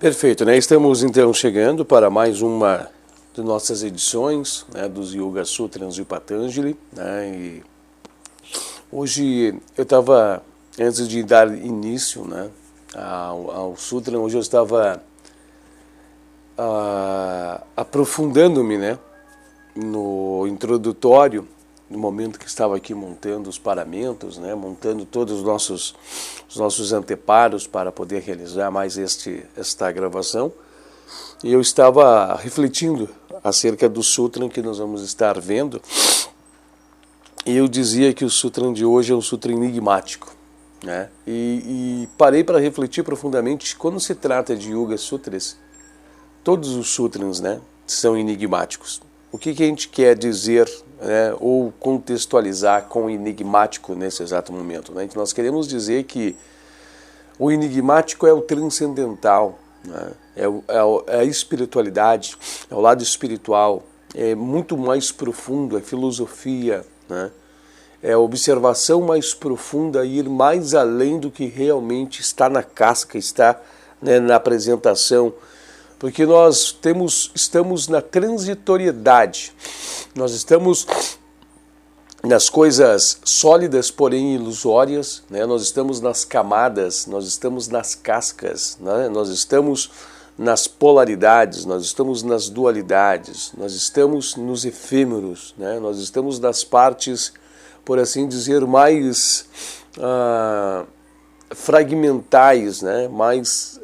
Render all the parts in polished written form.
Perfeito, né? Estamos então chegando para mais uma de nossas edições, né, dos Yoga Sutras de Patanjali, né? E hoje eu estava, antes de dar início, né, ao Sutra, hoje eu estava aprofundando-me, né, no introdutório, no momento que estava aqui montando os paramentos, né, montando todos os nossos anteparos para poder realizar mais esta gravação. E eu estava refletindo acerca do Sutra que nós vamos estar vendo. E eu dizia que o Sutra de hoje é um Sutra enigmático, né? E parei para refletir profundamente. Quando se trata de Yoga Sutras, todos os sutras, né, são enigmáticos. O que a gente quer dizer, né, ou contextualizar com enigmático nesse exato momento, né? Então, nós queremos dizer que o enigmático é o transcendental, né? É a espiritualidade, é o lado espiritual, é muito mais profundo, é filosofia, né? É a observação mais profunda, ir mais além do que realmente está na casca, está, né, na apresentação. Porque nós estamos na transitoriedade, nós estamos nas coisas sólidas, porém ilusórias, né? Nós estamos nas camadas, nós estamos nas cascas, né? Nós estamos nas polaridades, nós estamos nas dualidades, nós estamos nos efêmeros, né? Nós estamos nas partes, por assim dizer, mais fragmentais, né? Mais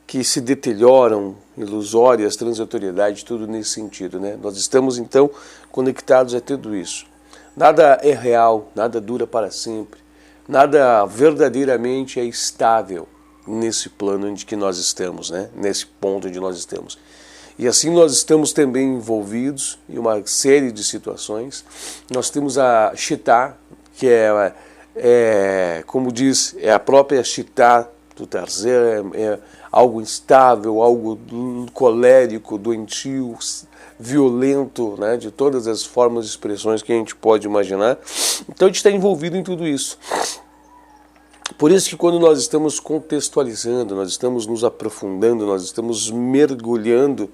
que se deterioram, ilusórias, transitoriedade, tudo nesse sentido, né? Nós estamos, então, conectados a tudo isso. Nada é real, nada dura para sempre, nada verdadeiramente é estável nesse plano onde que nós estamos, né? Nesse ponto onde nós estamos. E assim nós estamos também envolvidos em uma série de situações. Nós temos a Chitta, que como diz, é a própria Chitta do Tarzan, é algo instável, algo colérico, doentio, violento, né, de todas as formas e expressões que a gente pode imaginar. Então a gente está envolvido em tudo isso. Por isso que quando nós estamos contextualizando, nós estamos nos aprofundando, nós estamos mergulhando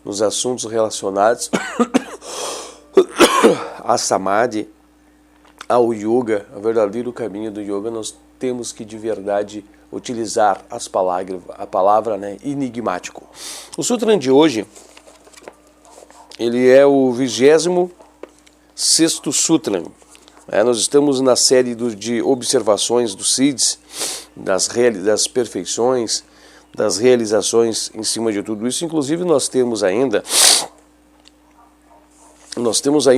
nos assuntos relacionados a Samadhi, ao Yoga, ao verdadeiro caminho do Yoga, nós temos que de verdade utilizar a palavra, né, enigmático. O Sutra de hoje, ele é o 26º Sutra. Nós estamos na série de observações dos Siddhis, das perfeições, das realizações em cima de tudo isso. Inclusive nós temos ainda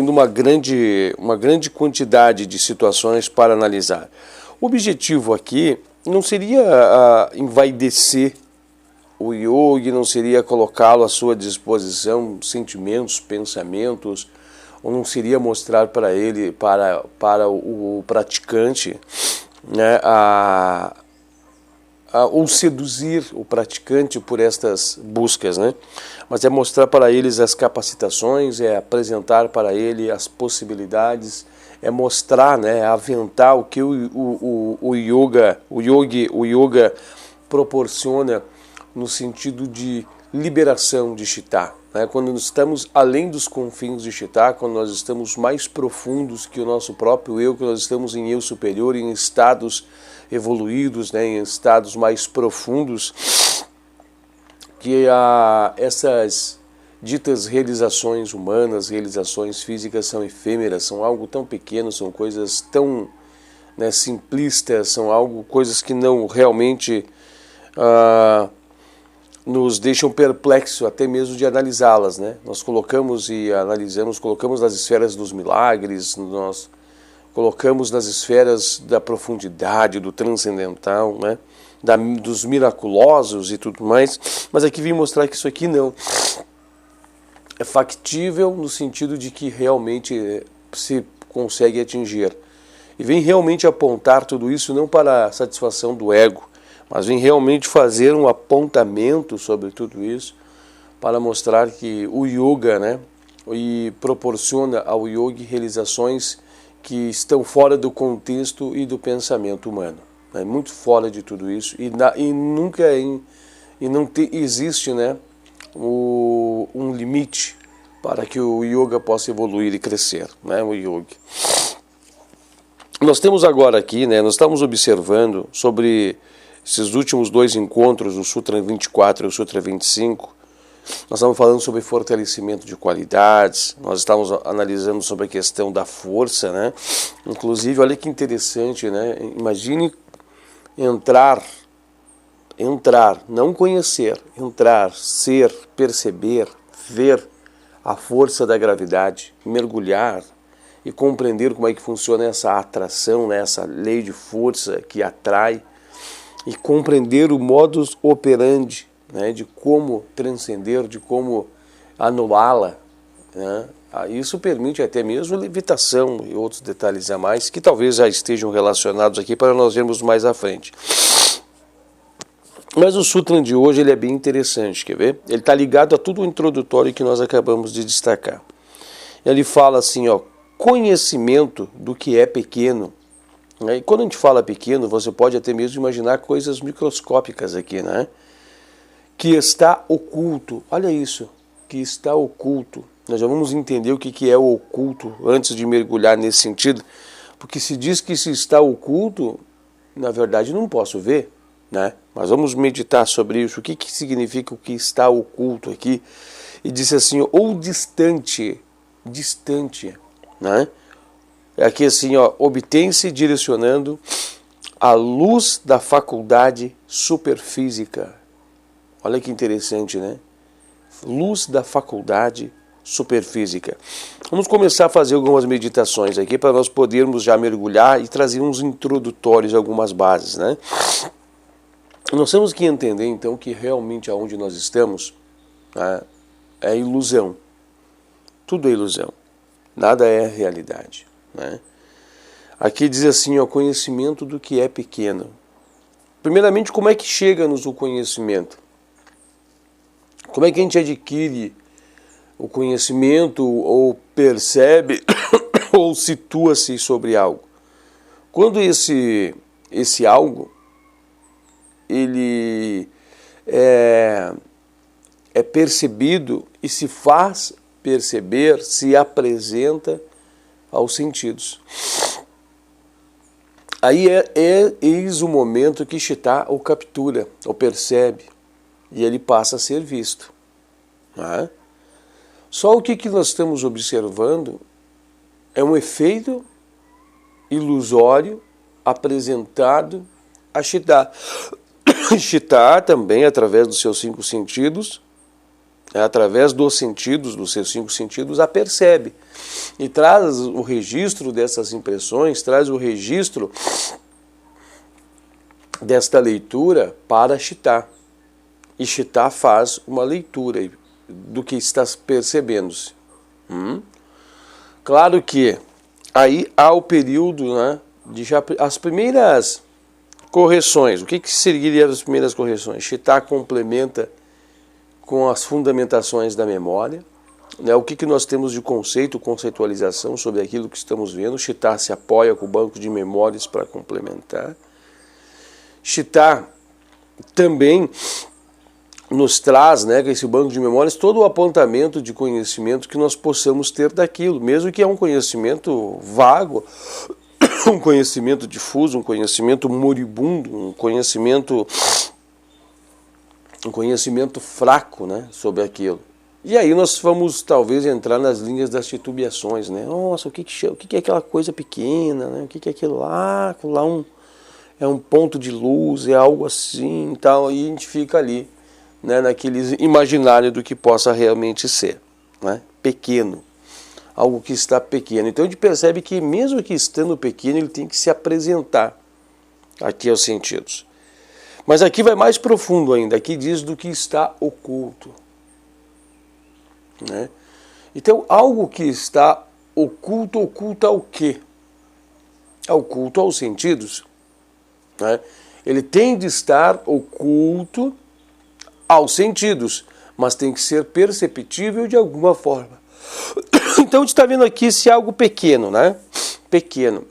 uma grande quantidade de situações para analisar. O objetivo aqui não seria envaidecer o yogi, não seria colocá-lo à sua disposição sentimentos, pensamentos, ou não seria mostrar para ele, para o praticante, né, ou seduzir o praticante por estas buscas, né? Mas é mostrar para eles as capacitações, é apresentar para ele as possibilidades, é mostrar, né, aventar o que o yoga proporciona no sentido de liberação de Chitta, né? Quando nós estamos além dos confins de Chitta, quando nós estamos mais profundos que o nosso próprio eu, que nós estamos em eu superior, em estados evoluídos, né, em estados mais profundos, que essas ditas realizações humanas, realizações físicas são efêmeras, são algo tão pequeno, são coisas tão, né, simplistas, são coisas que não realmente nos deixam perplexos até mesmo de analisá-las, né? Nós colocamos e analisamos, colocamos nas esferas dos milagres, nós colocamos nas esferas da profundidade, do transcendental, né? Dos miraculosos e tudo mais, mas aqui vim mostrar que isso aqui não é factível no sentido de que realmente se consegue atingir. E vem realmente apontar tudo isso não para a satisfação do ego, mas vem realmente fazer um apontamento sobre tudo isso para mostrar que o yoga, né, e proporciona ao yogi realizações que estão fora do contexto e do pensamento humano. É muito fora de tudo isso e nunca e não existe, né, um limite para que o yoga possa evoluir e crescer, né, o yoga. Nós temos agora aqui, né, nós estamos observando sobre esses últimos dois encontros, o Sutra 24 e o Sutra 25, nós estamos falando sobre fortalecimento de qualidades, nós estamos analisando sobre a questão da força, né? Inclusive, olha que interessante, né? Imagine entrar, não conhecer, entrar, ser, perceber, ver a força da gravidade, mergulhar e compreender como é que funciona essa atração, né? Essa lei de força que atrai, e compreender o modus operandi, né, de como transcender, de como anulá-la, né? Isso permite até mesmo levitação e outros detalhes a mais que talvez já estejam relacionados aqui para nós vermos mais à frente. Mas o Sutra de hoje ele é bem interessante, quer ver? Ele está ligado a tudo o introdutório que nós acabamos de destacar. Ele fala assim, ó, conhecimento do que é pequeno. E quando a gente fala pequeno, você pode até mesmo imaginar coisas microscópicas aqui, né? Que está oculto. Olha isso, que está oculto. Nós já vamos entender o que é o oculto antes de mergulhar nesse sentido, porque se diz que se está oculto, na verdade não posso ver, né? Mas vamos meditar sobre isso. O que significa o que está oculto aqui? E diz assim, ou distante, né? Aqui assim, ó, obtém-se direcionando a luz da faculdade superfísica. Olha que interessante, né? Luz da faculdade superfísica. Vamos começar a fazer algumas meditações aqui para nós podermos já mergulhar e trazer uns introdutórios, algumas bases, né? Nós temos que entender então que realmente aonde nós estamos, né, é ilusão. Tudo é ilusão. Nada é realidade, né? Aqui diz assim, ó, conhecimento do que é pequeno. Primeiramente, como é que chega-nos o conhecimento? Como é que a gente adquire o conhecimento ou percebe ou situa-se sobre algo? Quando esse algo ele é percebido e se faz perceber, se apresenta aos sentidos. Aí eis o momento que Chitta o captura, o percebe, e ele passa a ser visto. Né? Só o que nós estamos observando é um efeito ilusório apresentado a Chitta. Chitta também, através dos seus 5 sentidos, através dos seus 5 sentidos, a percebe. E traz o registro dessas impressões, traz o registro desta leitura para Chitta. E Chitta faz uma leitura do que está percebendo-se. Claro que aí há o período, né, de já as primeiras correções. O que seriam as primeiras correções? Chitta complementa com as fundamentações da memória, né, o que nós temos de conceitualização sobre aquilo que estamos vendo. Chitta se apoia com o banco de memórias para complementar. Chitta também nos traz, né, com esse banco de memórias, todo o apontamento de conhecimento que nós possamos ter daquilo, mesmo que é um conhecimento vago, um conhecimento difuso, um conhecimento moribundo, um conhecimento fraco, né, sobre aquilo. E aí nós vamos talvez entrar nas linhas das titubeações, né? Nossa, o que é aquela coisa pequena, né? O que é aquilo lá? Aquilo lá é um ponto de luz, é algo assim e tal. E a gente fica ali, né, naquele imaginário do que possa realmente ser, né? Pequeno. Algo que está pequeno. Então a gente percebe que mesmo que estando pequeno, ele tem que se apresentar aqui aos sentidos. Mas aqui vai mais profundo ainda. Aqui diz do que está oculto. Né? Então, algo que está oculto, oculta ao quê? É oculto aos sentidos. Né? Ele tem de estar oculto aos sentidos, mas tem que ser perceptível de alguma forma. Então, a gente está vendo aqui esse algo pequeno, né? Pequeno.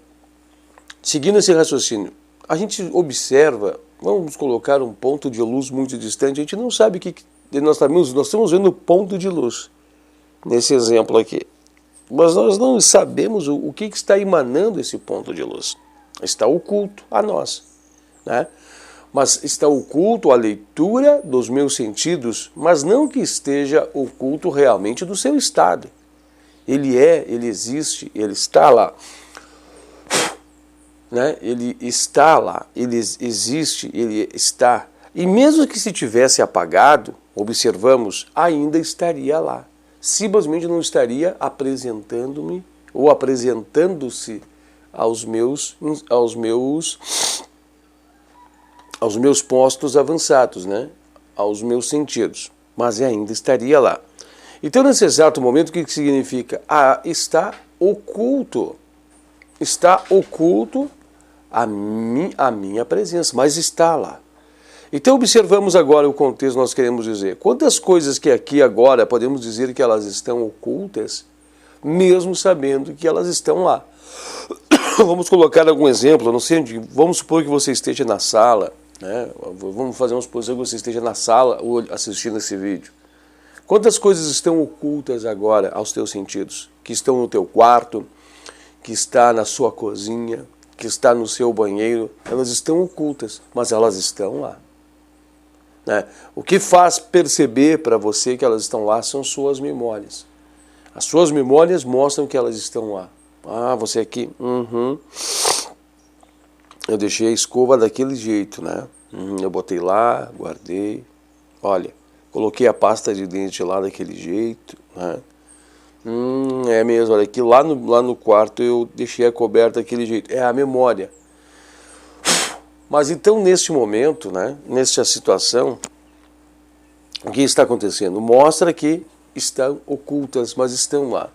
Seguindo esse raciocínio, a gente observa, vamos colocar um ponto de luz muito distante, a gente não sabe o que nós estamos vendo o ponto de luz, nesse exemplo aqui. Mas nós não sabemos o que está emanando esse ponto de luz. Está oculto a nós, né? Mas está oculto a leitura dos meus sentidos, mas não que esteja oculto realmente do seu estado. Ele existe, ele está lá. Né? Ele está lá, ele existe, ele está. E mesmo que se tivesse apagado, observamos, ainda estaria lá. Simplesmente não estaria apresentando-me ou apresentando-se aos meus postos avançados, né? Aos meus sentidos, mas ainda estaria lá. Então, nesse exato momento, o que significa? Está oculto. Está oculto a minha presença, mas está lá. Então observamos agora o contexto, nós queremos dizer. Quantas coisas que aqui agora podemos dizer que elas estão ocultas, mesmo sabendo que elas estão lá. Vamos colocar algum exemplo, não sei onde, vamos supor que você esteja na sala, né? Vamos fazer uma suposição que você esteja na sala assistindo esse vídeo. Quantas coisas estão ocultas agora aos teus sentidos? Que estão no teu quarto, que está na sua cozinha, que está no seu banheiro, elas estão ocultas, mas elas estão lá. Né? O que faz perceber para você que elas estão lá são suas memórias. As suas memórias mostram que elas estão lá. Ah, você aqui, eu deixei a escova daquele jeito, né? Eu botei lá, guardei, olha, coloquei a pasta de dente lá daquele jeito, né? É mesmo, olha aqui, lá no quarto eu deixei a coberta daquele jeito. É a memória. Mas então, neste momento, né, nesta situação, o que está acontecendo? Mostra que estão ocultas, mas estão lá.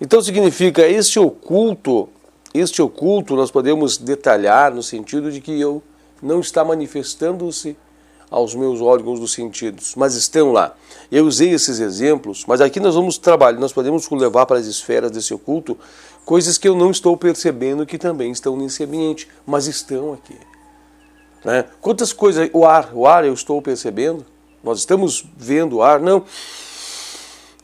Então significa, este oculto nós podemos detalhar no sentido de que eu não está manifestando-se aos meus órgãos dos sentidos, mas estão lá. Eu usei esses exemplos, mas aqui nós vamos trabalhar, nós podemos levar para as esferas desse oculto coisas que eu não estou percebendo que também estão nesse ambiente, mas estão aqui. Né? Quantas coisas, o ar eu estou percebendo? Nós estamos vendo o ar? Não.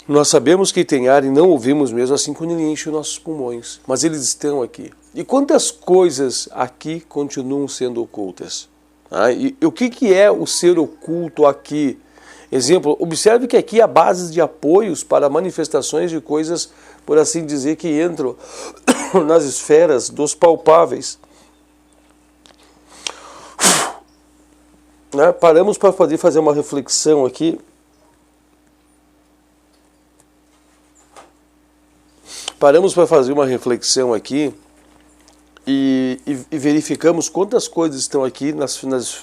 Nós sabemos que tem ar e não ouvimos mesmo, assim quando ele enche os nossos pulmões, mas eles estão aqui. E quantas coisas aqui continuam sendo ocultas? E o que é o ser oculto aqui? Exemplo, observe que aqui há bases de apoios para manifestações de coisas, por assim dizer, que entram nas esferas dos palpáveis. Paramos para fazer uma reflexão aqui. Paramos para fazer uma reflexão aqui e verificamos quantas coisas estão aqui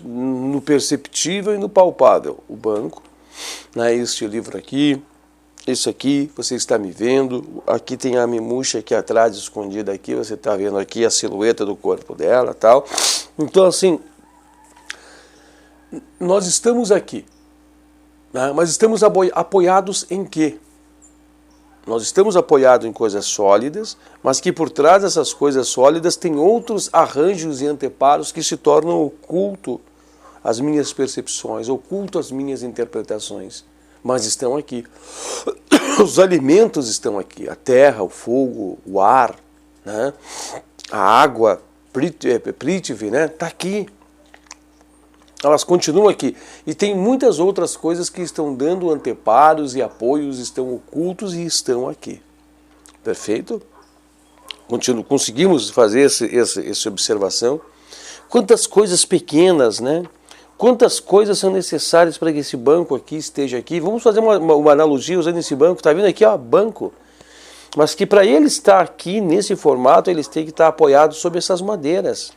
no perceptível e no palpável. O banco, né, este livro aqui, isso aqui, você está me vendo, aqui tem a Mimuxa aqui atrás, escondida aqui, você está vendo aqui a silhueta do corpo dela, tal. Então, assim, nós estamos aqui, né, mas estamos apoiados em quê? Nós estamos apoiados em coisas sólidas, mas que por trás dessas coisas sólidas tem outros arranjos e anteparos que se tornam oculto às minhas percepções, oculto às minhas interpretações, mas estão aqui. Os alimentos estão aqui, a terra, o fogo, o ar, né? A água, Prithvi, né? Está aqui. Elas continuam aqui. E tem muitas outras coisas que estão dando anteparos e apoios, estão ocultos e estão aqui. Perfeito? Conseguimos fazer essa observação? Quantas coisas pequenas, né? Quantas coisas são necessárias para que esse banco aqui esteja aqui? Vamos fazer uma analogia usando esse banco. Está vendo aqui, ó, banco. Mas que para ele estar aqui, nesse formato, eles têm que estar apoiados sobre essas madeiras.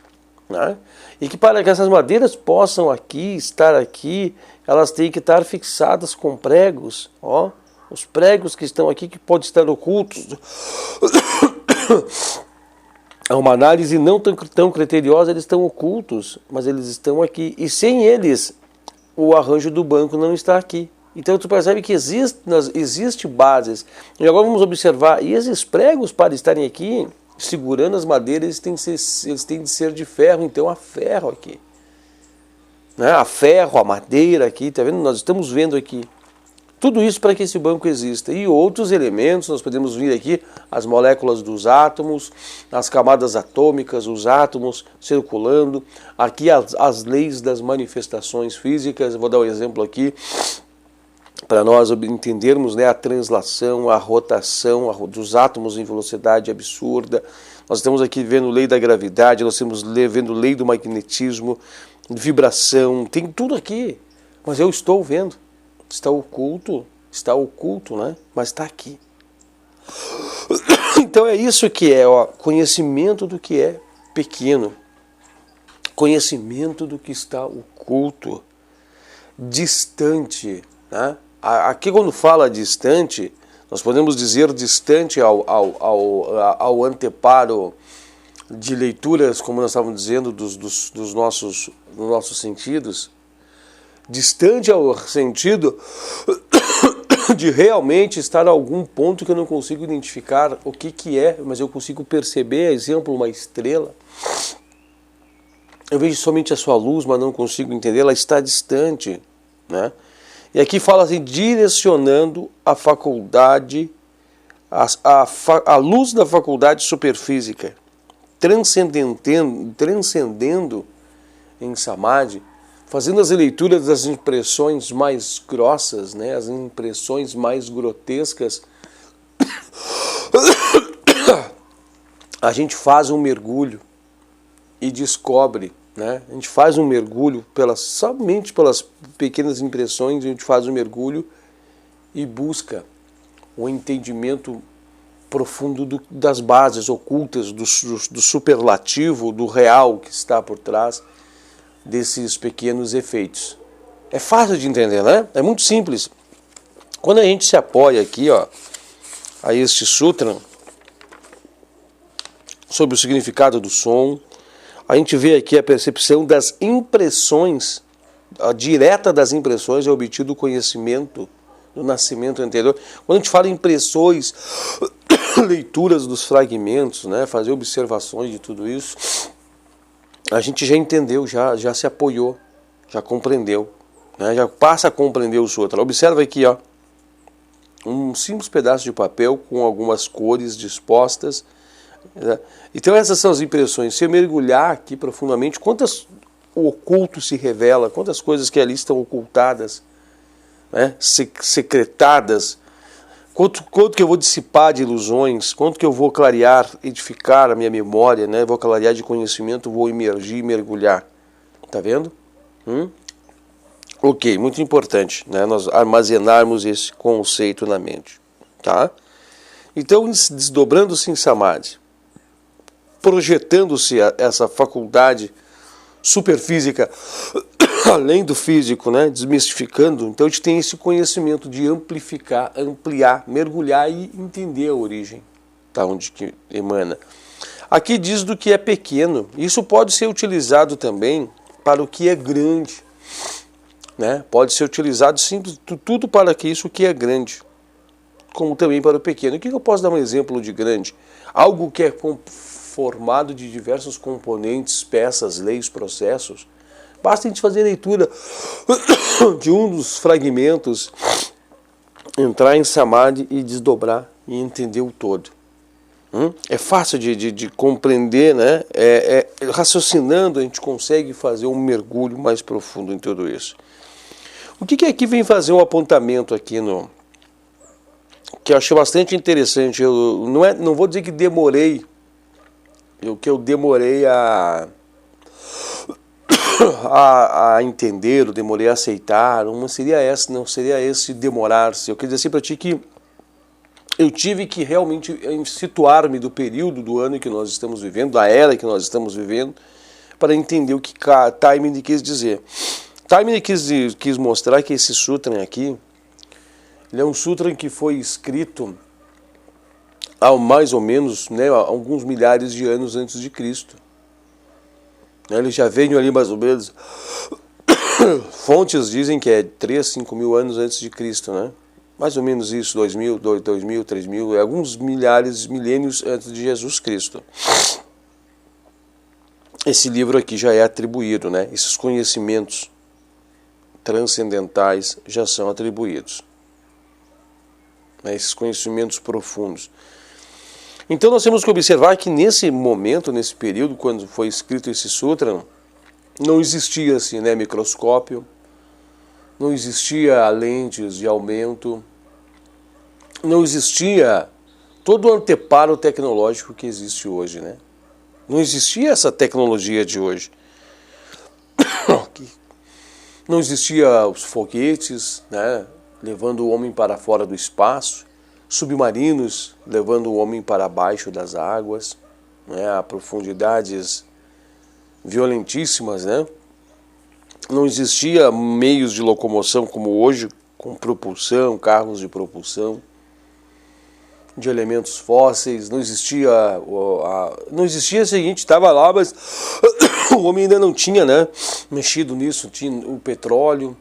Né? E que para que essas madeiras possam estar aqui, elas têm que estar fixadas com pregos, ó, os pregos que estão aqui que podem estar ocultos. É uma análise não tão criteriosa, eles estão ocultos, mas eles estão aqui. E sem eles, o arranjo do banco não está aqui. Então tu percebe que existe bases. E agora vamos observar, e esses pregos para estarem aqui, segurando as madeiras, eles têm de ser de ferro, então há ferro aqui. Né? Há ferro, a madeira aqui, tá vendo? Nós estamos vendo aqui. Tudo isso para que esse banco exista. E outros elementos, nós podemos ver aqui as moléculas dos átomos, as camadas atômicas, os átomos circulando. Aqui as leis das manifestações físicas. Eu vou dar um exemplo aqui para nós entendermos, né, a translação, a rotação dos átomos em velocidade absurda. Nós estamos aqui vendo lei da gravidade, nós estamos vendo lei do magnetismo, vibração, tem tudo aqui. Mas eu estou vendo. Está oculto, né? Mas está aqui. Então é isso que é, ó, conhecimento do que é pequeno, conhecimento do que está oculto, distante. Né? Aqui quando fala distante, nós podemos dizer distante ao anteparo de leituras, como nós estávamos dizendo, dos nossos sentidos, distante ao sentido de realmente estar a algum ponto que eu não consigo identificar o que é, mas eu consigo perceber, exemplo, uma estrela. Eu vejo somente a sua luz, mas não consigo entender, ela está distante. Né? E aqui fala assim, direcionando a faculdade, a luz da faculdade superfísica, transcendendo em Samadhi, fazendo as leituras das impressões mais grossas, né, as impressões mais grotescas, a gente faz um mergulho e descobre, né, a gente faz um mergulho somente pelas pequenas impressões, a gente faz um mergulho e busca o entendimento profundo das bases ocultas, do superlativo, do real que está por trás desses pequenos efeitos. É fácil de entender, né? É muito simples. Quando a gente se apoia aqui, ó, a este sutra, sobre o significado do som, a gente vê aqui a percepção das impressões, a direta das impressões é obtido o conhecimento do nascimento anterior. Quando a gente fala em impressões, leituras dos fragmentos, né, fazer observações de tudo isso, a gente já entendeu, já se apoiou, já compreendeu, né? Já passa a compreender o sutra. Observa aqui, ó, um simples pedaço de papel com algumas cores dispostas. Né? Então essas são as impressões. Se eu mergulhar aqui profundamente, quantas o oculto se revela, quantas coisas que ali estão ocultadas, né? Secretadas, quanto que eu vou dissipar de ilusões, quanto que eu vou clarear, edificar a minha memória, né? Vou clarear de conhecimento, vou emergir, mergulhar. Tá vendo? Ok, muito importante, né? Nós armazenarmos esse conceito na mente. Tá? Então, desdobrando-se em Samadhi, projetando-se essa faculdade superfísica além do físico, né, desmistificando, então a gente tem esse conhecimento de amplificar, ampliar, mergulhar e entender a origem, tá, onde que emana. Aqui diz do que é pequeno, isso pode ser utilizado também para o que é grande, né, pode ser utilizado simples, tudo para que isso que é grande, como também para o pequeno. O que eu posso dar um exemplo de grande? Algo que é formado de diversos componentes, peças, leis, processos. Basta a gente fazer a leitura de um dos fragmentos, entrar em Samadhi e desdobrar e entender o todo. É fácil de compreender, né? Raciocinando a gente consegue fazer um mergulho mais profundo em tudo isso. O que aqui vem fazer um apontamento aqui que eu achei bastante interessante. Eu não vou dizer que demorei, eu demorei a entender, eu demorei a aceitar, não seria esse demorar-se. Eu queria dizer assim para ti que eu tive que realmente situar-me do período do ano que nós estamos vivendo, da era que nós estamos vivendo, para entender o que Taimini quis dizer. Taimini quis mostrar que esse sutra aqui, ele é um sutra que foi escrito há mais ou menos, né, alguns milhares de anos antes de Cristo. Ele já veio ali mais ou menos, fontes dizem que é 3, 5 mil anos antes de Cristo, né? Mais ou menos isso, 2000, 2000, 3000, alguns milênios antes de Jesus Cristo. Esse livro aqui já é atribuído, né? Esses conhecimentos transcendentais já são atribuídos, né? Esses conhecimentos profundos. Então nós temos que observar que nesse momento, nesse período, quando foi escrito esse sutra, não existia assim, né, microscópio, não existia lentes de aumento, não existia todo o anteparo tecnológico que existe hoje, né? Não existia essa tecnologia de hoje. Não existia os foguetes, né, levando o homem para fora do espaço, submarinos levando o homem para baixo das águas, né, a profundidades violentíssimas, né? Não existia meios de locomoção como hoje, com propulsão, carros de propulsão, de elementos fósseis, não existia o seguinte, estava lá, mas o homem ainda não tinha, né, mexido nisso, tinha o petróleo,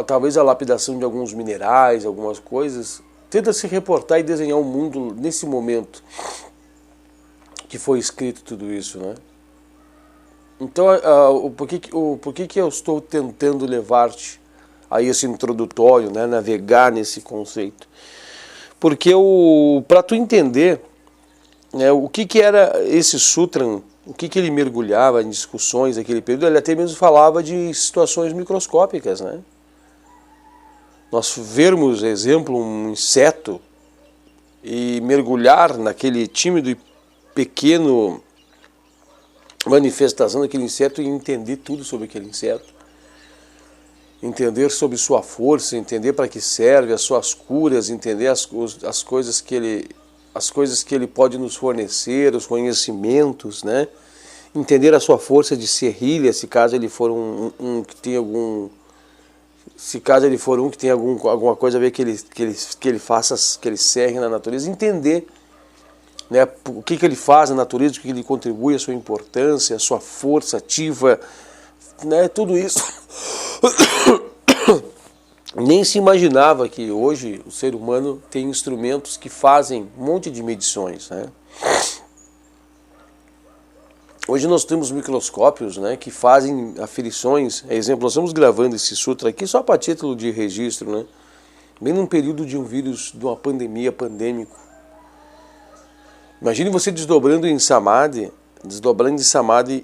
talvez a lapidação de alguns minerais, algumas coisas. Tenta se reportar e desenhar um mundo nesse momento que foi escrito tudo isso, né? Então, por que eu estou tentando levar-te a esse introdutório, né, navegar nesse conceito? Porque para tu entender, né, o que era esse sutra, o que ele mergulhava em discussões naquele período, ele até mesmo falava de situações microscópicas, né? Nós vermos, exemplo, um inseto e mergulhar naquele tímido e pequeno manifestação daquele inseto e entender tudo sobre aquele inseto, entender sobre sua força, entender para que serve, as suas curas, entender as coisas que ele pode nos fornecer, os conhecimentos, né? Entender a sua força de serrilha, se caso ele for que tem algum, se caso ele for que tem alguma coisa a ver que ele faça, que ele serre na natureza, entender, né, o que ele faz na natureza, o que ele contribui, a sua importância, a sua força ativa, né, tudo isso. Nem se imaginava que hoje o ser humano tem instrumentos que fazem um monte de medições, né? Hoje nós temos microscópios, né, que fazem aferições. Exemplo, nós estamos gravando esse sutra aqui só para título de registro, né? Bem num período de um vírus, de uma pandemia pandêmico. Imagine você desdobrando em Samadhi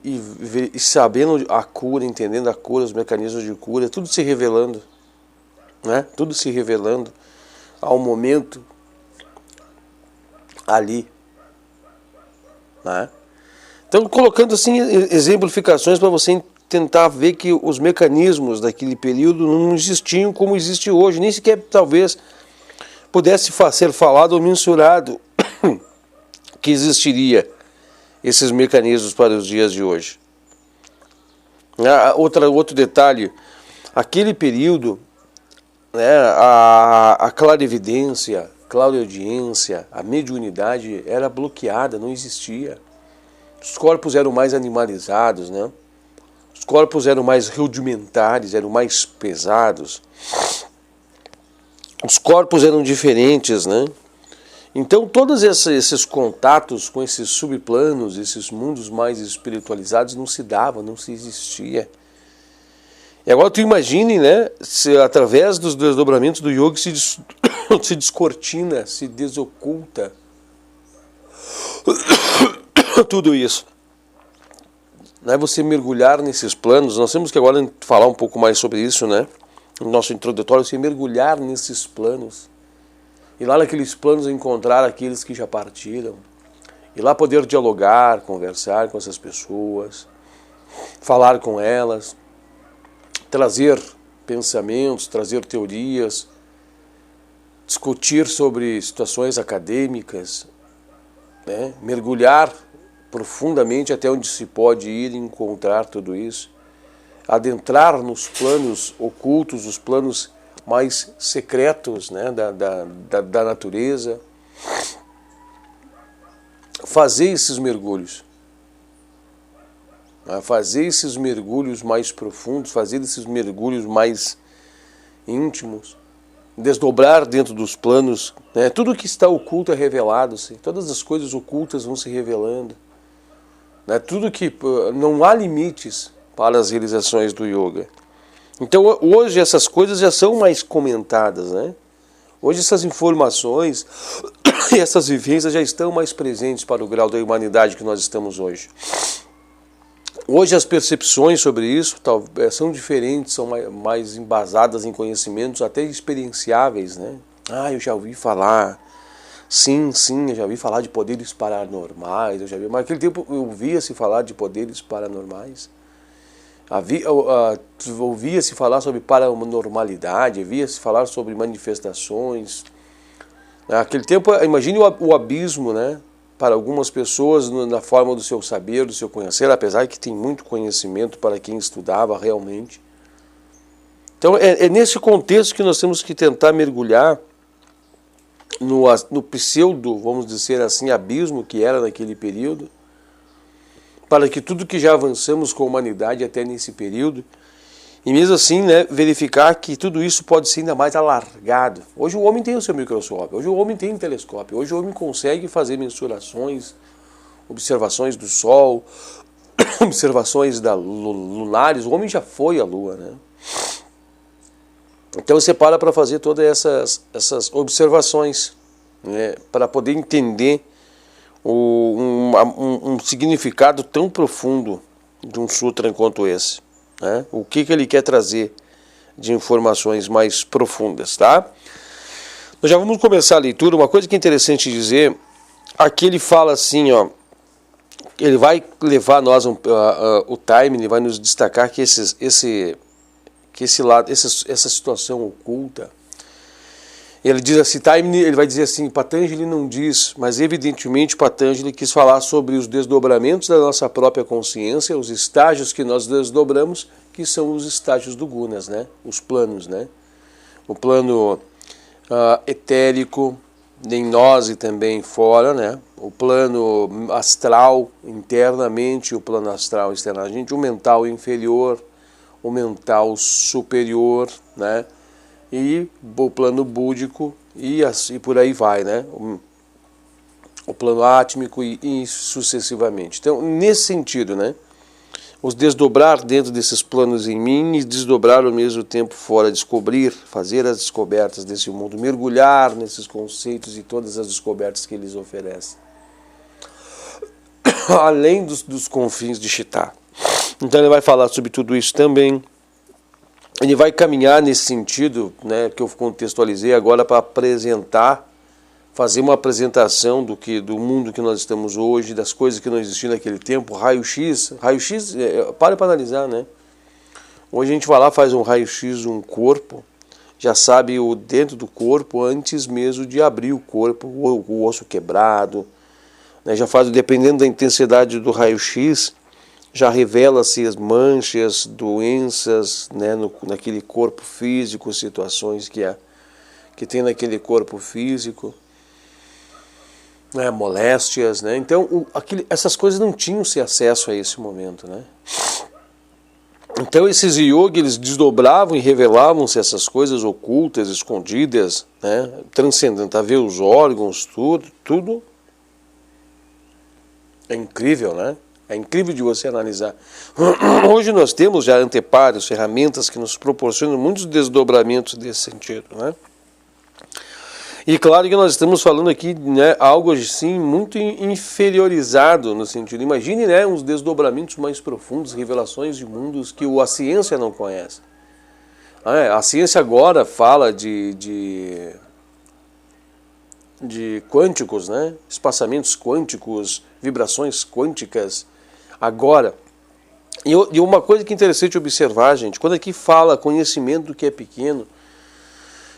e sabendo a cura, entendendo a cura, os mecanismos de cura, tudo se revelando, né? Tudo se revelando ao momento ali, né? Então, colocando assim exemplificações para você tentar ver que os mecanismos daquele período não existiam como existe hoje, nem sequer talvez pudesse ser falado ou mensurado que existiria esses mecanismos para os dias de hoje. Outro detalhe, aquele período, né, a clarividência, clareaudiência, a mediunidade era bloqueada, não existia. Os corpos eram mais animalizados, né? Os corpos eram mais rudimentares, eram mais pesados. Os corpos eram diferentes, né? Então todos esses contatos com esses subplanos, esses mundos mais espiritualizados não se davam, não se existia. E agora tu imagine, né, se através dos desdobramentos do yoga se descortina, se desoculta tudo isso. Não é você mergulhar nesses planos, nós temos que agora falar um pouco mais sobre isso, né? No nosso introdutório, você mergulhar nesses planos. E lá naqueles planos encontrar aqueles que já partiram. E lá poder dialogar, conversar com essas pessoas, falar com elas, trazer pensamentos, trazer teorias, discutir sobre situações acadêmicas, né? Mergulhar profundamente até onde se pode ir e encontrar tudo isso. Adentrar nos planos ocultos, os planos mais secretos, né, da natureza, fazer esses mergulhos, né, fazer esses mergulhos mais profundos, fazer esses mergulhos mais íntimos, desdobrar dentro dos planos, né? Tudo que está oculto é revelado-se, todas as coisas ocultas vão se revelando, né? Tudo que não há limites para as realizações do yoga. Então hoje essas coisas já são mais comentadas, né? Hoje essas informações e essas vivências já estão mais presentes para o grau da humanidade que nós estamos hoje. Hoje as percepções sobre isso são diferentes, são mais embasadas em conhecimentos até experienciáveis, né? Eu já ouvi falar, sim, eu já ouvi falar de poderes paranormais, mas naquele tempo eu ouvia-se falar de poderes paranormais, ouvia-se falar sobre paranormalidade, ouvia-se falar sobre manifestações. Naquele tempo, imagine o abismo, né? Para algumas pessoas na forma do seu saber, do seu conhecer, apesar que tem muito conhecimento para quem estudava realmente. Então é nesse contexto que nós temos que tentar mergulhar no pseudo, vamos dizer assim, abismo que era naquele período, para que tudo que já avançamos com a humanidade até nesse período, e mesmo assim, né, verificar que tudo isso pode ser ainda mais alargado. Hoje o homem tem o seu microscópio, hoje o homem tem um telescópio, hoje o homem consegue fazer mensurações, observações do Sol, observações lunares, o homem já foi à Lua, né? Então você para fazer todas essas observações, né, para poder entender um significado tão profundo de um sutra quanto esse. Né? O que ele quer trazer de informações mais profundas, tá? Nós já vamos começar a leitura. Uma coisa que é interessante dizer, aqui ele fala assim, ó, ele vai levar nós o time, ele vai nos destacar que essa situação oculta, ele diz assim, ele vai dizer assim, Patanjali não diz, mas evidentemente Patanjali quis falar sobre os desdobramentos da nossa própria consciência, os estágios que nós desdobramos, que são os estágios do gunas, né? Os planos, né? O plano etérico, em nós e também fora, né? O plano astral internamente, o plano astral externamente, o mental inferior, o mental superior, né? E o plano búdico e por aí vai, né? O plano átmico e sucessivamente. Então, nesse sentido, né? Os desdobrar dentro desses planos em mim e desdobrar ao mesmo tempo fora, descobrir, fazer as descobertas desse mundo, mergulhar nesses conceitos e todas as descobertas que eles oferecem. Além dos confins de Chitta. Então ele vai falar sobre tudo isso também. Ele vai caminhar nesse sentido, né, que eu contextualizei agora para apresentar, fazer uma apresentação do mundo que nós estamos hoje, das coisas que não existiam naquele tempo, raio-x, para analisar, né? Hoje a gente vai lá, faz um raio-x de um corpo, já sabe o dentro do corpo antes mesmo de abrir o corpo, o osso quebrado, né, já faz, dependendo da intensidade do raio-x, já revela-se as manchas, doenças, né, naquele corpo físico, situações que tem naquele corpo físico, né, moléstias, né? Então essas coisas não tinham-se acesso a esse momento, né? Então esses yogi, eles desdobravam e revelavam-se essas coisas ocultas, escondidas, né, transcendendo, a ver os órgãos, tudo. É incrível, né? É incrível de você analisar. Hoje nós temos já anteparos, ferramentas que nos proporcionam muitos desdobramentos desse sentido, né? E claro que nós estamos falando aqui, né, algo assim muito inferiorizado no sentido. Imagine, né, uns desdobramentos mais profundos, revelações de mundos que a ciência não conhece. A ciência agora fala de quânticos, né, espaçamentos quânticos, vibrações quânticas. Agora, e uma coisa que é interessante observar, gente, quando aqui fala conhecimento do que é pequeno,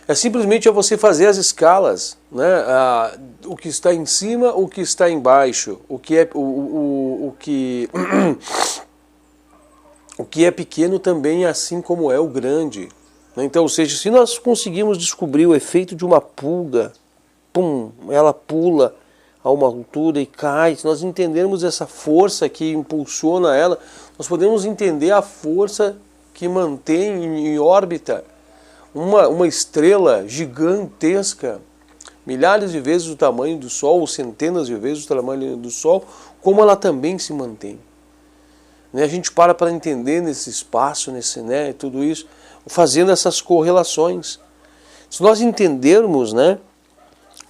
é simplesmente você fazer as escalas, né? O que está em cima, o que está embaixo, o que é pequeno também, assim como é o grande. Então, ou seja, se nós conseguimos descobrir o efeito de uma pulga, ela pula a uma altura e cai, se nós entendermos essa força que impulsiona ela, nós podemos entender a força que mantém em órbita uma estrela gigantesca, milhares de vezes o tamanho do Sol, ou centenas de vezes o tamanho do Sol, como ela também se mantém. A gente para entender nesse espaço, tudo isso, fazendo essas correlações. Se nós entendermos,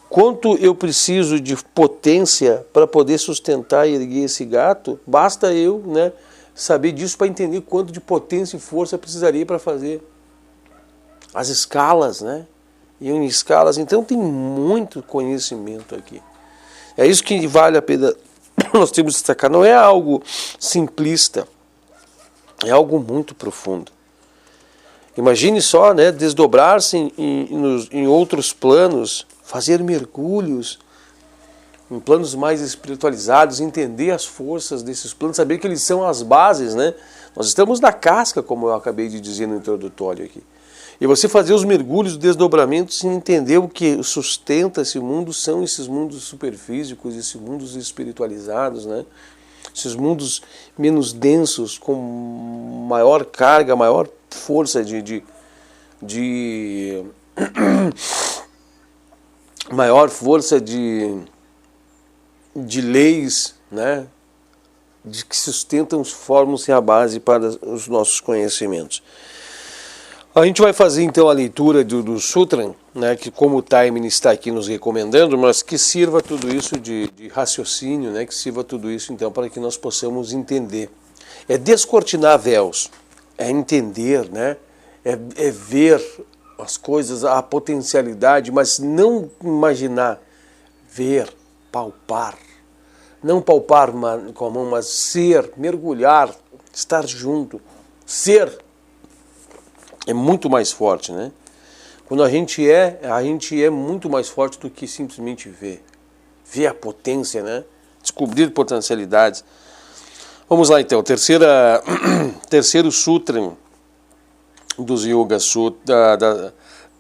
quanto eu preciso de potência para poder sustentar e erguer esse gato, basta eu, saber disso para entender quanto de potência e força precisaria para fazer. As escalas, E em escalas, então tem muito conhecimento aqui. É isso que vale a pena nós temos que destacar. Não é algo simplista, é algo muito profundo. Imagine só, desdobrar-se em outros planos, fazer mergulhos em planos mais espiritualizados, entender as forças desses planos, saber que eles são as bases, Nós estamos na casca, como eu acabei de dizer no introdutório aqui. E você fazer os mergulhos, os desdobramentos e entender o que sustenta esse mundo são esses mundos superfísicos, esses mundos espiritualizados, Esses mundos menos densos, com maior carga, maior força maior força de leis, de que sustentam, formam-se a base para os nossos conhecimentos. A gente vai fazer então a leitura do Sutra, que como o Taimini está aqui nos recomendando, mas que sirva tudo isso de raciocínio, que sirva tudo isso então para que nós possamos entender. É descortinar véus, é entender, é ver as coisas, a potencialidade, mas não imaginar, ver, palpar. Não palpar com a mão, mas ser, mergulhar, estar junto, ser. É muito mais forte, Quando a gente é muito mais forte do que simplesmente ver. Ver a potência, Descobrir potencialidades. Vamos lá então, terceiro sutra dos Yoga Sutra,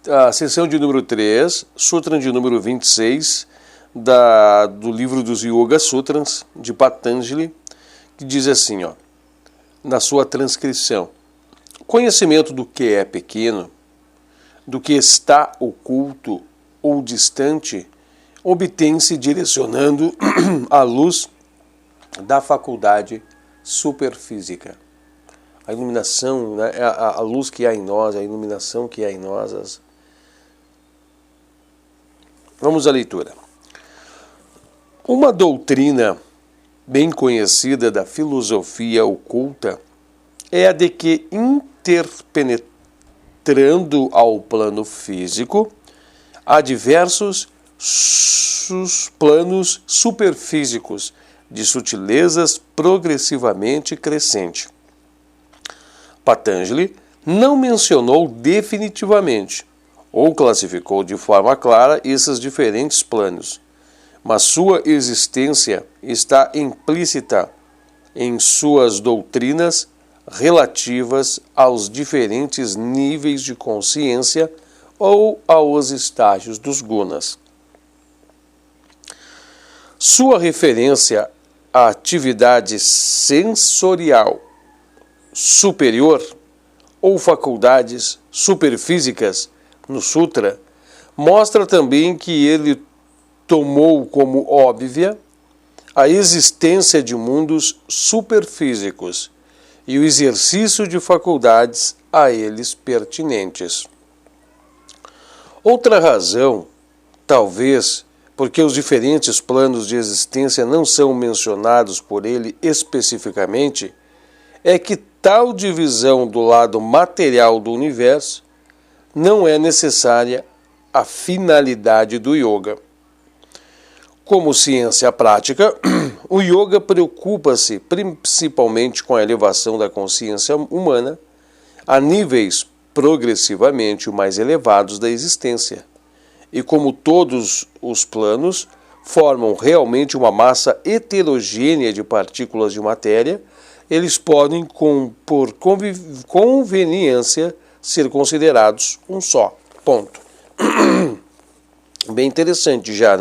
da seção de número 3, sutra de número 26, do livro dos Yoga Sutras, de Patanjali, que diz assim, na sua transcrição: conhecimento do que é pequeno, do que está oculto ou distante, obtém-se direcionando a luz da faculdade superfísica. A iluminação, a luz que há em nós, a iluminação que há em nós. Vamos à leitura. Uma doutrina bem conhecida da filosofia oculta é a de que, interpenetrando ao plano físico, há diversos planos superfísicos de sutilezas progressivamente crescentes. Patanjali não mencionou definitivamente ou classificou de forma clara esses diferentes planos, mas sua existência está implícita em suas doutrinas relativas aos diferentes níveis de consciência ou aos estágios dos gunas. Sua referência à atividade sensorial superior ou faculdades superfísicas no Sutra mostra também que ele tomou como óbvia a existência de mundos superfísicos e o exercício de faculdades a eles pertinentes. Outra razão, talvez porque os diferentes planos de existência não são mencionados por ele especificamente, é que tal divisão do lado material do universo não é necessária à finalidade do yoga. Como ciência prática, o yoga preocupa-se principalmente com a elevação da consciência humana a níveis progressivamente mais elevados da existência. E como todos os planos formam realmente uma massa heterogênea de partículas de matéria, eles podem, por conveniência, ser considerados um só. Ponto. Bem interessante já,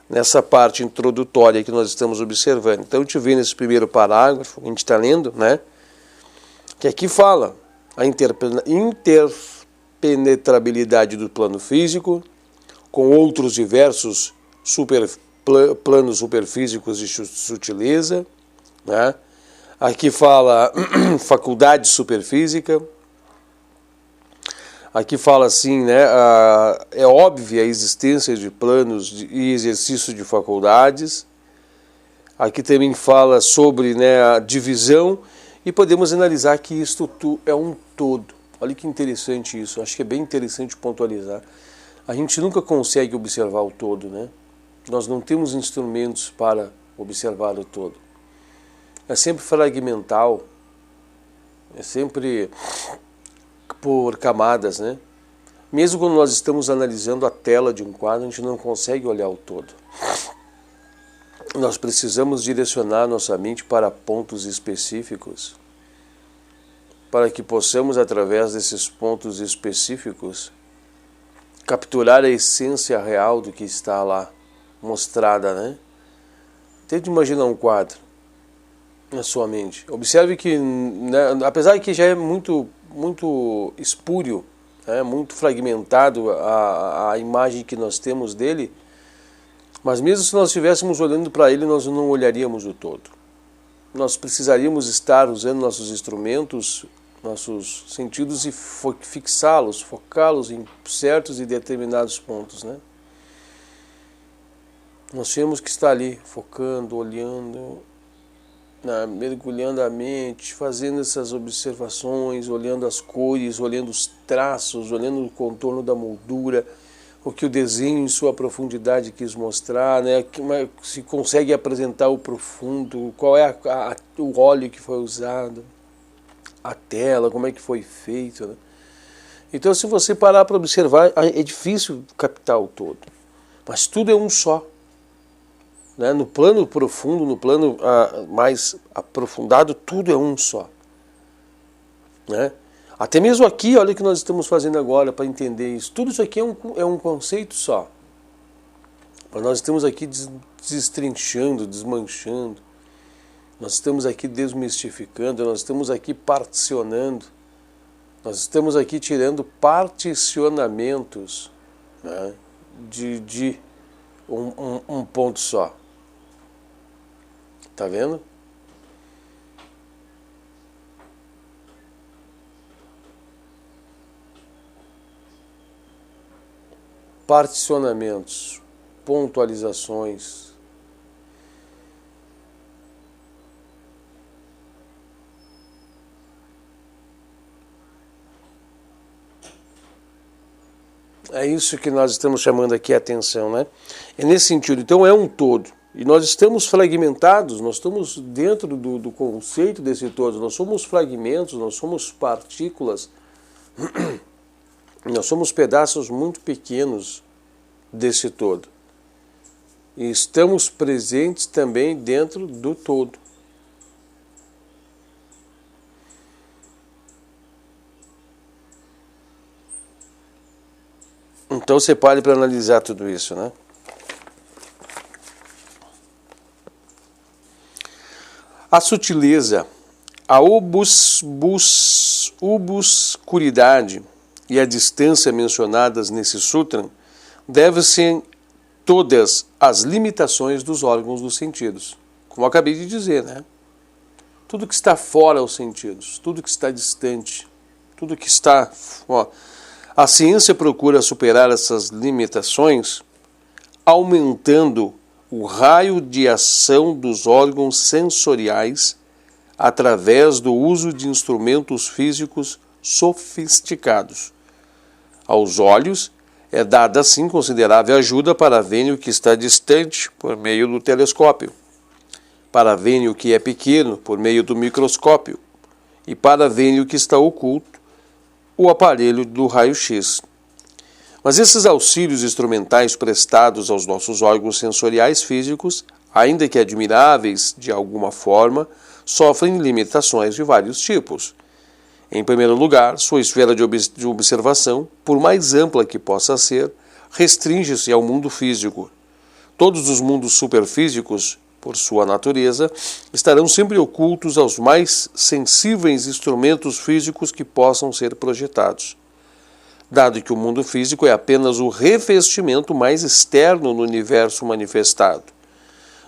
Nessa parte introdutória que nós estamos observando. Então, a gente vê nesse primeiro parágrafo, a gente está lendo, que aqui fala a impenetrabilidade do plano físico, com outros diversos planos superfísicos de sutileza, né? Aqui fala faculdade superfísica. Aqui fala assim, né? É óbvia a existência de planos e exercício de faculdades. Aqui também fala sobre, né, a divisão, e podemos analisar que isto é um todo. Olha que interessante isso. Acho que é bem interessante pontualizar. A gente nunca consegue observar o todo, né? Nós não temos instrumentos para observar o todo. É sempre fragmental, é sempre por camadas, né? Mesmo quando nós estamos analisando a tela de um quadro, a gente não consegue olhar o todo. Nós precisamos direcionar nossa mente para pontos específicos, para que possamos, através desses pontos específicos, capturar a essência real do que está lá mostrada, né? Tente imaginar um quadro na sua mente. Observe que, né, apesar de que já é muito espúrio, né, muito fragmentado a imagem que nós temos dele, mas mesmo se nós estivéssemos olhando para ele, nós não olharíamos o todo. Nós precisaríamos estar usando nossos instrumentos, nossos sentidos, e fixá-los, focá-los em certos e determinados pontos, né? Nós temos que estar ali, focando, olhando, mergulhando a mente, fazendo essas observações, olhando as cores, olhando os traços, olhando o contorno da moldura, o que o desenho em sua profundidade quis mostrar, né? Se consegue apresentar o profundo, qual é o óleo que foi usado, a tela, como é que foi feito, né? Então, se você parar para observar, é difícil captar o todo, mas tudo é um só. Né? No plano profundo, no plano mais aprofundado, tudo é um só. Né? Até mesmo aqui, olha o que nós estamos fazendo agora para entender isso. Tudo isso aqui é um conceito só. Nós estamos aqui destrinchando, desmanchando. Nós estamos aqui desmistificando, nós estamos aqui particionando. Nós estamos aqui tirando particionamentos, né, de um ponto só. Tá vendo? Particionamentos, pontualizações. É isso que nós estamos chamando aqui a atenção, né? É nesse sentido. Então é um todo. E nós estamos fragmentados, nós estamos dentro do conceito desse todo. Nós somos fragmentos, nós somos partículas, nós somos pedaços muito pequenos desse todo. E estamos presentes também dentro do todo. Então você pare para analisar tudo isso, né? A sutileza, a obscuridade e a distância mencionadas nesse sutra devem-se todas as limitações dos órgãos dos sentidos. Como eu acabei de dizer, né? Tudo que está fora aos sentidos, tudo que está distante, tudo que está... A ciência procura superar essas limitações aumentando o raio de ação dos órgãos sensoriais através do uso de instrumentos físicos sofisticados. Aos olhos é dada assim considerável ajuda para verem o que está distante por meio do telescópio, para verem o que é pequeno por meio do microscópio e para verem o que está oculto, o aparelho do raio-x. Mas esses auxílios instrumentais prestados aos nossos órgãos sensoriais físicos, ainda que admiráveis de alguma forma, sofrem limitações de vários tipos. Em primeiro lugar, sua esfera de observação, por mais ampla que possa ser, restringe-se ao mundo físico. Todos os mundos superfísicos, por sua natureza, estarão sempre ocultos aos mais sensíveis instrumentos físicos que possam ser projetados. dado que o mundo físico é apenas o revestimento mais externo no universo manifestado.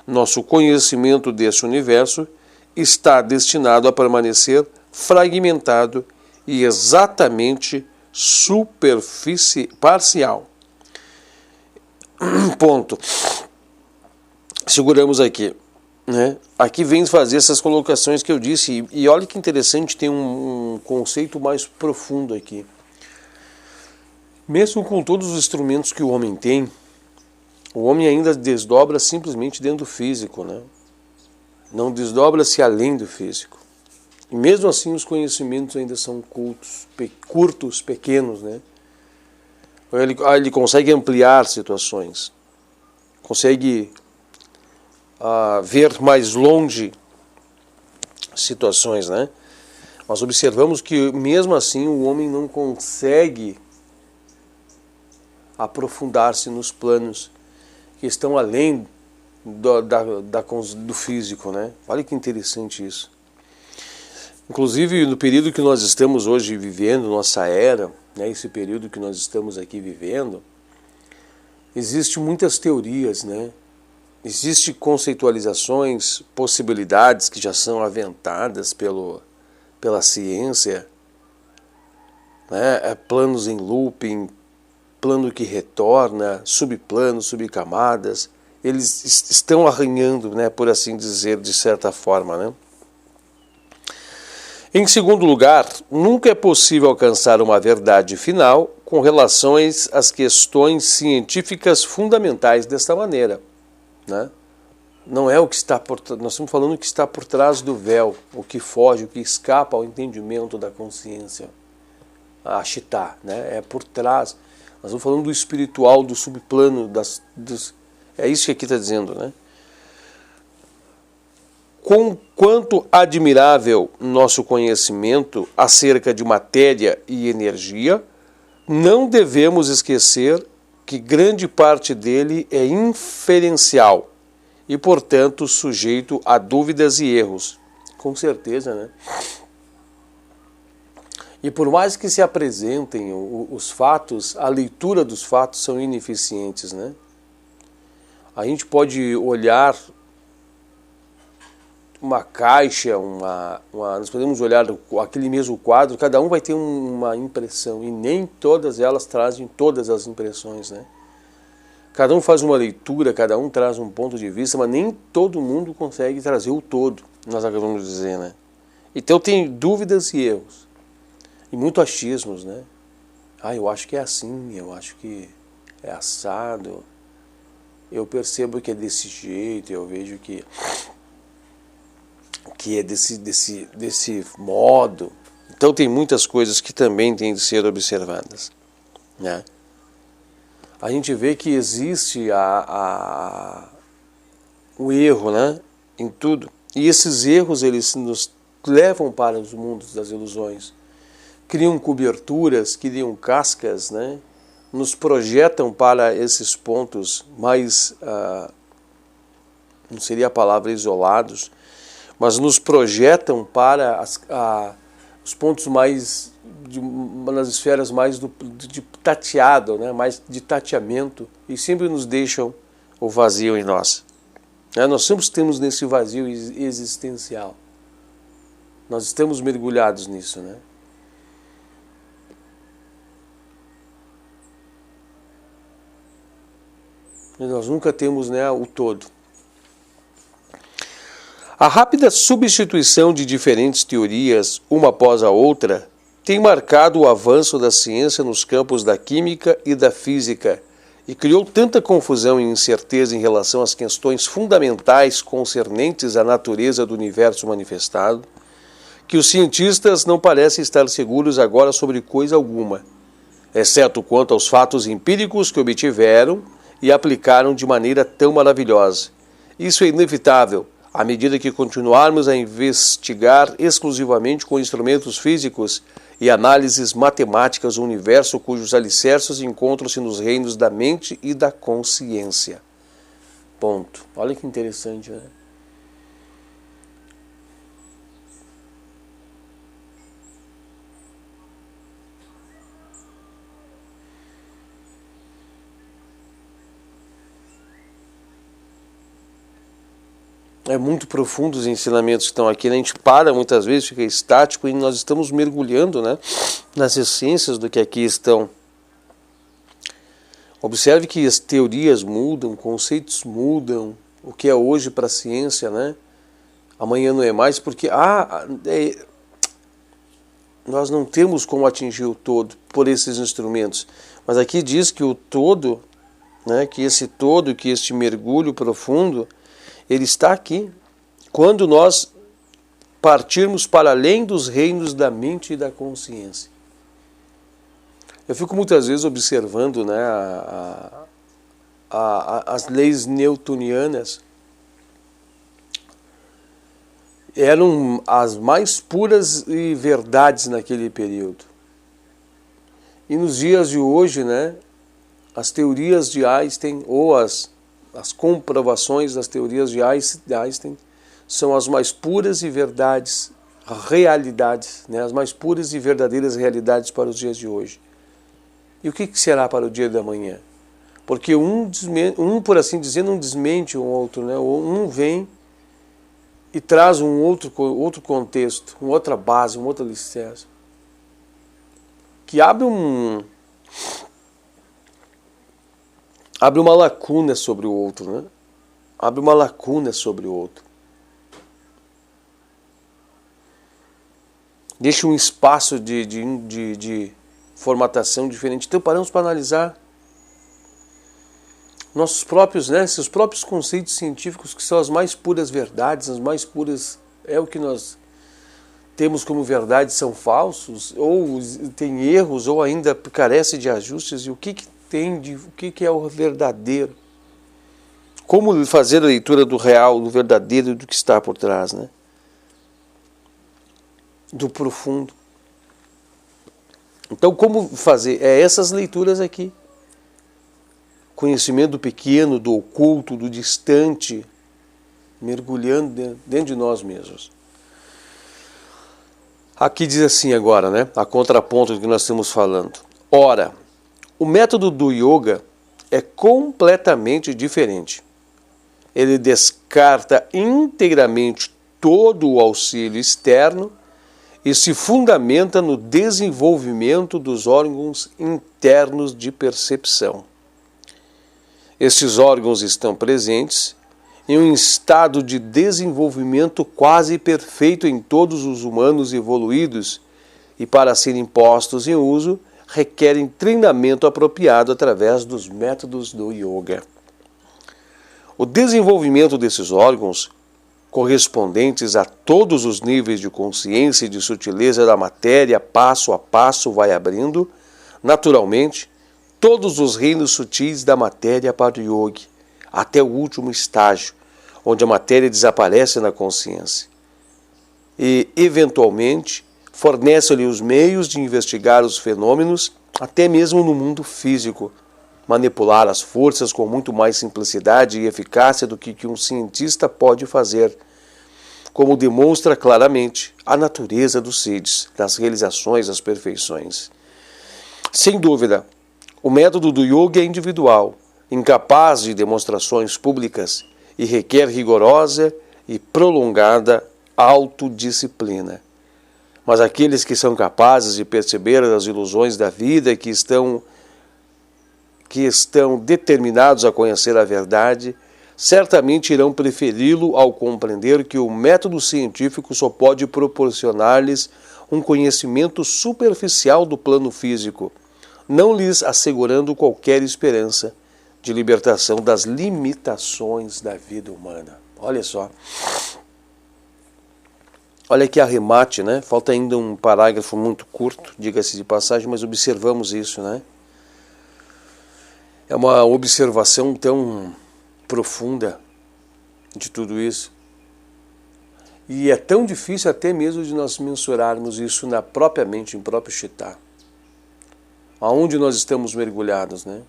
Nosso conhecimento desse universo está destinado a permanecer fragmentado e exatamente parcial. Ponto. Seguramos aqui. Né? Aqui vem fazer essas colocações que eu disse, e olha que interessante, tem um conceito mais profundo aqui. Mesmo com todos os instrumentos que o homem tem, o homem ainda desdobra simplesmente dentro do físico, né? Não desdobra-se além do físico. E mesmo assim os conhecimentos ainda são curtos, pequenos, né? Ele consegue ampliar situações, consegue ver mais longe situações, né? Nós observamos que mesmo assim o homem não consegue aprofundar-se nos planos que estão além do físico, né? Olha que interessante isso. Inclusive no período que nós estamos hoje vivendo, nossa era, né, esse período que nós estamos aqui vivendo, existem muitas teorias, né? Existem conceitualizações, possibilidades que já são aventadas pela ciência, né? Planos em looping, plano que retorna, subplanos, subcamadas, eles estão arranhando, né, por assim dizer, de certa forma, né? Em segundo lugar, nunca é possível alcançar uma verdade final com relação às questões científicas fundamentais desta maneira, né? Não é o que está nós estamos falando o que está por trás do véu, o que foge, o que escapa ao entendimento da consciência, a Chitta, né? É por trás. Nós estamos falando do espiritual, do subplano, é isso que aqui está dizendo, né? Quanto admirável nosso conhecimento acerca de matéria e energia, não devemos esquecer que grande parte dele é inferencial e, portanto, sujeito a dúvidas e erros. Com certeza, né? E por mais que se apresentem os fatos, a leitura dos fatos são ineficientes, né? A gente pode olhar uma caixa, nós podemos olhar aquele mesmo quadro, cada um vai ter uma impressão, e nem todas elas trazem todas as impressões, né? Cada um faz uma leitura, cada um traz um ponto de vista, mas nem todo mundo consegue trazer o todo, nós acabamos de dizer, né? Então tem dúvidas e erros, e muito achismos, né? Eu acho que é assim, eu acho que é assado, eu percebo que é desse jeito, eu vejo que é desse modo. Então tem muitas coisas que também têm de ser observadas, né? A gente vê que existe o erro, né, em tudo. E esses erros, eles nos levam para os mundos das ilusões. Criam coberturas, criam cascas, né? Nos projetam para esses pontos mais, não seria a palavra isolados, mas nos projetam para os pontos mais, nas esferas mais de tateado, né? Mais de tateamento, e sempre nos deixam o vazio em nós. Nós sempre estamos nesse vazio existencial. Nós estamos mergulhados nisso, né? E nós nunca temos, né, o todo. A rápida substituição de diferentes teorias, uma após a outra, tem marcado o avanço da ciência nos campos da química e da física e criou tanta confusão e incerteza em relação às questões fundamentais concernentes à natureza do universo manifestado, que os cientistas não parecem estar seguros agora sobre coisa alguma, exceto quanto aos fatos empíricos que obtiveram e aplicaram de maneira tão maravilhosa. Isso é inevitável, à medida que continuarmos a investigar exclusivamente com instrumentos físicos e análises matemáticas o universo cujos alicerces encontram-se nos reinos da mente e da consciência. Ponto. Olha que interessante, né? É muito profundo os ensinamentos que estão aqui, né? A gente para muitas vezes, fica estático e nós estamos mergulhando, né, nas essências do que aqui estão. Observe que as teorias mudam, conceitos mudam, o que é hoje para a ciência, né? Amanhã não é mais, porque nós não temos como atingir o todo por esses instrumentos. Mas aqui diz que o todo, né, que este mergulho profundo, ele está aqui. Quando nós partirmos para além dos reinos da mente e da consciência. Eu fico muitas vezes observando, né, as leis newtonianas. Eram as mais puras e verdades naquele período. E nos dias de hoje, né, as teorias de Einstein, ou as comprovações das teorias de Einstein, são as mais puras e realidades, né, as mais puras e verdadeiras realidades para os dias de hoje. E o que será para o dia da manhã? Porque um, por assim dizer, não desmente o outro, né? Um vem e traz um outro contexto, uma outra base, um outro alicerce, que abre uma lacuna sobre o outro, né? Abre uma lacuna sobre o outro. Deixa um espaço de formatação diferente. Então paramos para analisar nossos próprios, né, esses próprios conceitos científicos, que são as mais puras verdades, as mais puras, é o que nós temos como verdade, são falsos, ou tem erros, ou ainda carece de ajustes, e o que é o verdadeiro? Como fazer a leitura do real, do verdadeiro e do que está por trás, né? Do profundo. Então, como fazer? É essas leituras aqui. Conhecimento do pequeno, do oculto, do distante, mergulhando dentro de nós mesmos. Aqui diz assim agora, né? A contraponto do que nós estamos falando. Ora, o método do yoga é completamente diferente. Ele descarta inteiramente todo o auxílio externo e se fundamenta no desenvolvimento dos órgãos internos de percepção. Estes órgãos estão presentes em um estado de desenvolvimento quase perfeito em todos os humanos evoluídos e, para serem postos em uso, requerem treinamento apropriado através dos métodos do yoga. O desenvolvimento desses órgãos, correspondentes a todos os níveis de consciência e de sutileza da matéria, passo a passo vai abrindo, naturalmente, todos os reinos sutis da matéria para o yogi, até o último estágio, onde a matéria desaparece na consciência. E, eventualmente, fornece-lhe os meios de investigar os fenômenos, até mesmo no mundo físico, manipular as forças com muito mais simplicidade e eficácia do que um cientista pode fazer, como demonstra claramente a natureza dos Siddhis, das realizações, das perfeições. Sem dúvida, o método do yoga é individual, incapaz de demonstrações públicas e requer rigorosa e prolongada autodisciplina. Mas aqueles que são capazes de perceber as ilusões da vida e que estão determinados a conhecer a verdade, certamente irão preferi-lo ao compreender que o método científico só pode proporcionar-lhes um conhecimento superficial do plano físico, não lhes assegurando qualquer esperança de libertação das limitações da vida humana. Olha só. Olha aqui arremate, né? Falta ainda um parágrafo muito curto, diga-se de passagem, mas observamos isso, né? É uma observação tão profunda de tudo isso. E é tão difícil até mesmo de nós mensurarmos isso na própria mente, em próprio Chitta. Aonde nós estamos mergulhados, né?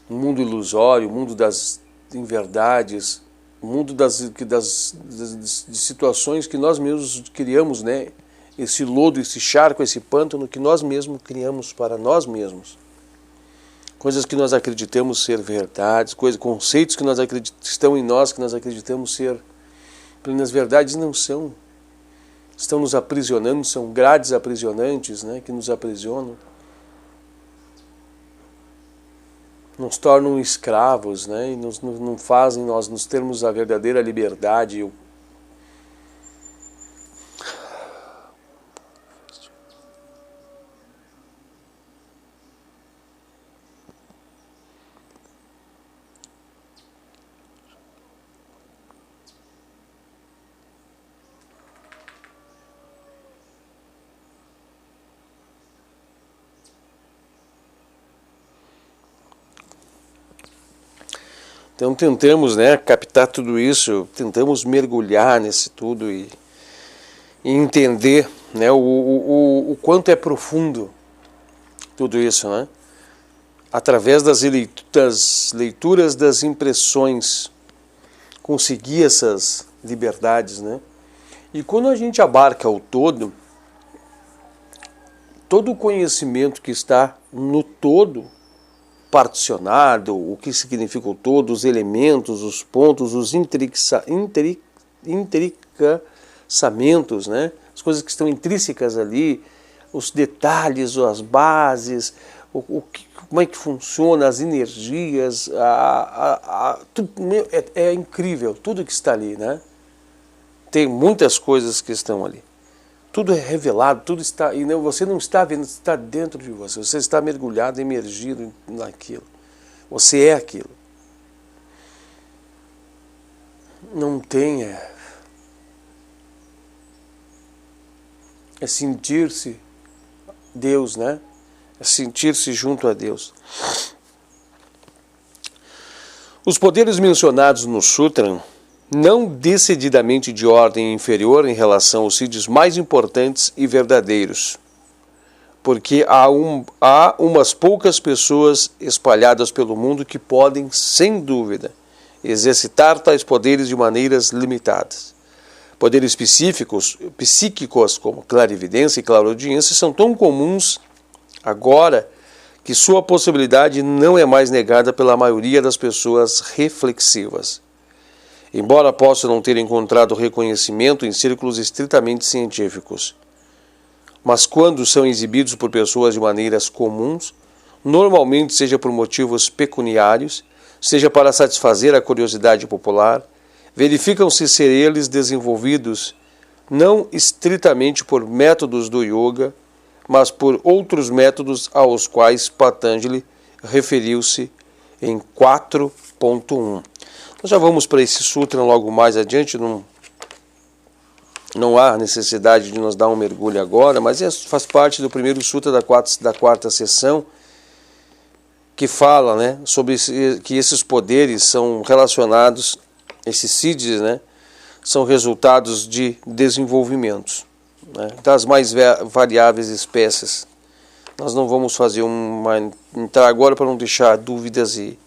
Um mundo ilusório, o mundo das inverdades, o mundo de situações que nós mesmos criamos, né? Esse lodo, esse charco, esse pântano que nós mesmos criamos para nós mesmos. Coisas que nós acreditamos ser verdades, conceitos que estão em nós, que nós acreditamos ser Plenas verdades não são. Estão nos aprisionando, são grades aprisionantes, né, que nos aprisionam. Nos tornam escravos, né, e não fazem nós nos termos a verdadeira liberdade. Então tentamos, né, captar tudo isso, tentamos mergulhar nesse tudo e entender, né, o quanto é profundo tudo isso, né? Através das leituras, das impressões, conseguir essas liberdades, né? E quando a gente abarca o todo o conhecimento que está no todo, particionado, o que significa o todo, os elementos, os pontos, os intricaçamentos, né? As coisas que estão intrínsecas ali, os detalhes, as bases, como é que funciona, as energias, tudo, é incrível, tudo que está ali, né? Tem muitas coisas que estão ali. Tudo é revelado, tudo está, e você não está vendo, está dentro de você. Você está mergulhado, imergido naquilo. Você é aquilo. Não tem, é sentir-se Deus, né? É sentir-se junto a Deus. Os poderes mencionados no Sutra, não decididamente de ordem inferior em relação aos siddhis mais importantes e verdadeiros, porque há umas poucas pessoas espalhadas pelo mundo que podem, sem dúvida, exercitar tais poderes de maneiras limitadas. Poderes psíquicos como clarividência e clareaudiência são tão comuns agora que sua possibilidade não é mais negada pela maioria das pessoas reflexivas. Embora possa não ter encontrado reconhecimento em círculos estritamente científicos. Mas quando são exibidos por pessoas de maneiras comuns, normalmente seja por motivos pecuniários, seja para satisfazer a curiosidade popular, verificam-se ser eles desenvolvidos não estritamente por métodos do yoga, mas por outros métodos aos quais Patanjali referiu-se em 4.1. Nós já vamos para esse sutra logo mais adiante, não há necessidade de nos dar um mergulho agora, mas faz parte do primeiro sutra da quarta sessão, que fala, né, sobre que esses poderes são relacionados, esses siddhis, né, são resultados de desenvolvimentos, né, das mais variáveis espécies. Nós não vamos fazer entrar agora para não deixar dúvidas e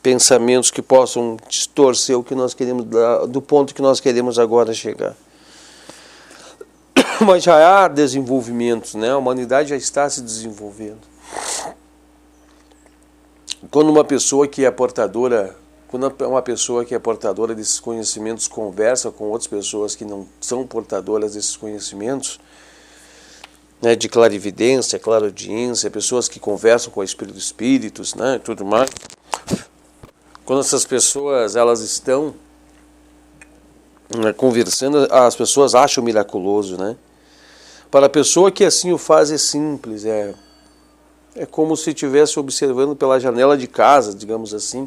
pensamentos que possam distorcer o que nós queremos, do ponto que nós queremos agora chegar. Mas já há desenvolvimentos, né? A humanidade já está se desenvolvendo. Quando uma pessoa que é portadora desses conhecimentos conversa com outras pessoas que não são portadoras desses conhecimentos, né, de clarividência, clareaudiência, pessoas que conversam com espíritos, né, tudo mais. Quando essas pessoas elas estão, né, conversando, as pessoas acham miraculoso, né? Para a pessoa que assim o faz é simples, é como se estivesse observando pela janela de casa, digamos assim.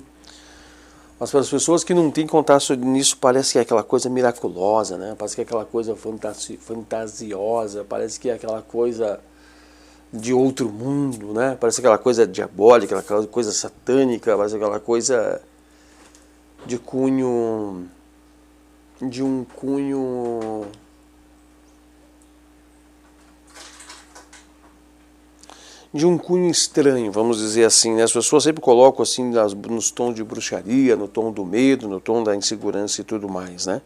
Mas para as pessoas que não têm contato nisso, parece que é aquela coisa miraculosa, né? Parece que é aquela coisa fantasiosa, parece que é aquela coisa de outro mundo, né? Parece aquela coisa diabólica, aquela coisa satânica, parece aquela coisa de um cunho estranho, vamos dizer assim, né? As pessoas sempre colocam assim nos tons de bruxaria, no tom do medo, no tom da insegurança e tudo mais, né?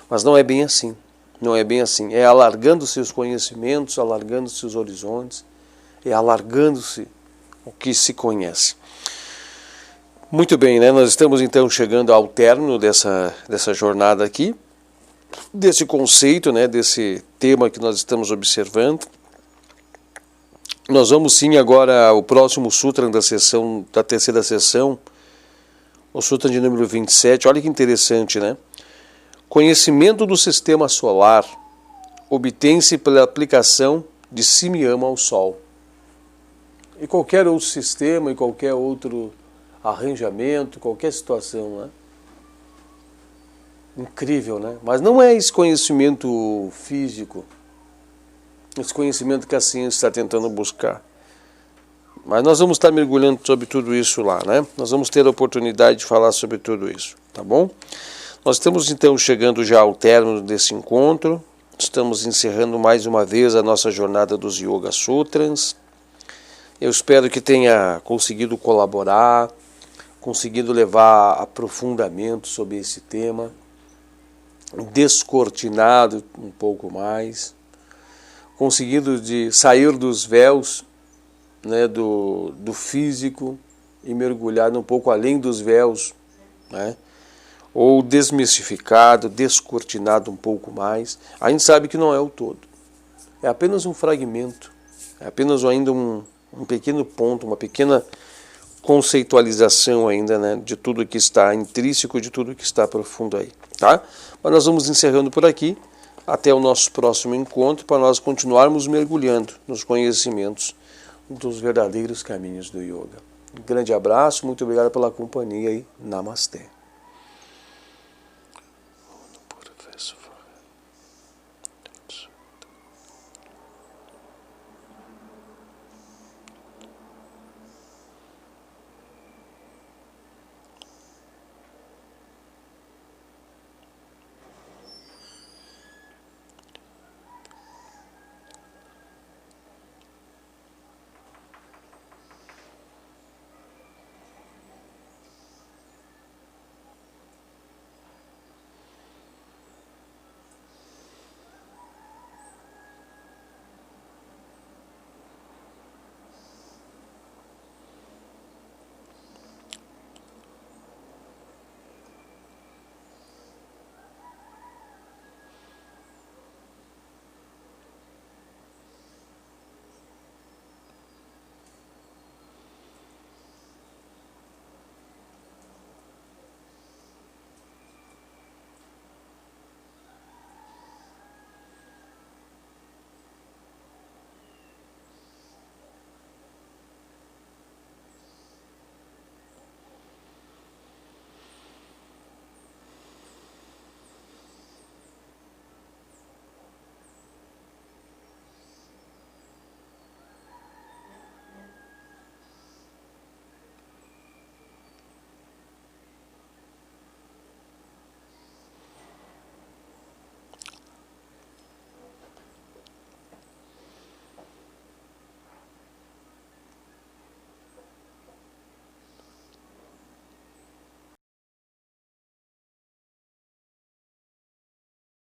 Mas não é bem assim. Não é bem assim. É alargando seus conhecimentos, alargando seus horizontes, é alargando-se o que se conhece. Muito bem, né? Nós estamos então chegando ao término dessa jornada aqui. desse conceito, né, desse tema que nós estamos observando. Nós vamos sim agora ao próximo sutra da terceira sessão, o sutra de número 27. Olha que interessante, né? Conhecimento do sistema solar obtém-se pela aplicação de Simyama ao Sol. E qualquer outro sistema, e qualquer outro arranjamento, qualquer situação, né? Incrível, né? Mas não é esse conhecimento físico, esse conhecimento que a ciência está tentando buscar. Mas nós vamos estar mergulhando sobre tudo isso lá, né? Nós vamos ter a oportunidade de falar sobre tudo isso, tá bom? Nós estamos então chegando já ao término desse encontro. Estamos encerrando mais uma vez a nossa jornada dos Yoga Sutras. Eu espero que tenha conseguido colaborar, conseguido levar aprofundamento sobre esse tema, descortinado um pouco mais, conseguido de sair dos véus, né, do físico e mergulhar um pouco além dos véus, né, ou desmistificado, descortinado um pouco mais. A gente sabe que não é o todo, é apenas um fragmento, é apenas ainda um pequeno ponto, uma pequena conceitualização ainda, né, de tudo que está intrínseco, de tudo que está profundo aí, tá? Mas nós vamos encerrando por aqui, até o nosso próximo encontro, para nós continuarmos mergulhando nos conhecimentos dos verdadeiros caminhos do yoga. Um grande abraço, muito obrigado pela companhia e Namastê.